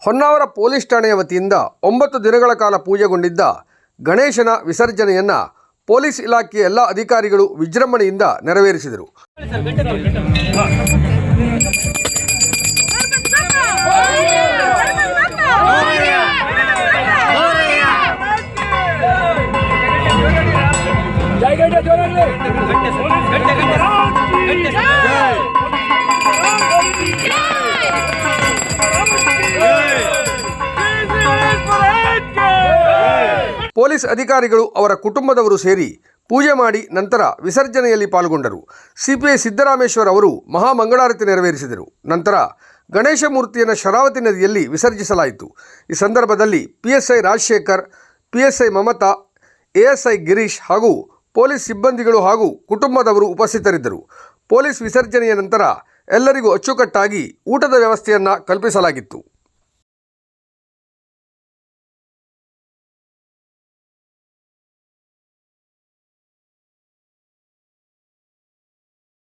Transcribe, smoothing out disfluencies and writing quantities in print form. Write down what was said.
Honnavar police ಠಾಣೆಯ ವತಿಯಿಂದ 9 ದಿನಗಳ ಕಾಲ ಪೂಜೆಗೊಂಡಿದ್ದ ಗಣೇಶನ ವಿಸರ್ಜನೆಯನ್ನು ಪೊಲೀಸ್ ಇಲಾಖೆಯ ಎಲ್ಲ ಅಧಿಕಾರಿಗಳು ವಿಜೃಂಭಣೆಯಿಂದ ನೆರವೇರಿಸಿದರು. ಪೊಲೀಸ್ ಅಧಿಕಾರಿಗಳು ಅವರ ಕುಟುಂಬದವರು ಸೇರಿ ಪೂಜೆ ಮಾಡಿ ನಂತರ ವಿಸರ್ಜನೆಯಲ್ಲಿ ಪಾಲ್ಗೊಂಡರು. ಸಿಪಿಐ ಸಿದ್ದರಾಮೇಶ್ವರ್ ಅವರು ಮಹಾಮಂಗಳಾರತಿ ನೆರವೇರಿಸಿದರು. ನಂತರ ಗಣೇಶ ಮೂರ್ತಿಯನ್ನು ಶರಾವತಿ ನದಿಯಲ್ಲಿ ವಿಸರ್ಜಿಸಲಾಯಿತು. ಈ ಸಂದರ್ಭದಲ್ಲಿ PSI Rajashekhar, PSI Mamata, ASI Girish ಹಾಗೂ ಪೊಲೀಸ್ ಸಿಬ್ಬಂದಿಗಳು ಹಾಗೂ ಕುಟುಂಬದವರು ಉಪಸ್ಥಿತರಿದ್ದರು. ಪೊಲೀಸ್ ವಿಸರ್ಜನೆಯ ನಂತರ ಎಲ್ಲರಿಗೂ ಅಚ್ಚುಕಟ್ಟಾಗಿ ಊಟದ ವ್ಯವಸ್ಥೆಯನ್ನು ಕಲ್ಪಿಸಲಾಗಿತ್ತು.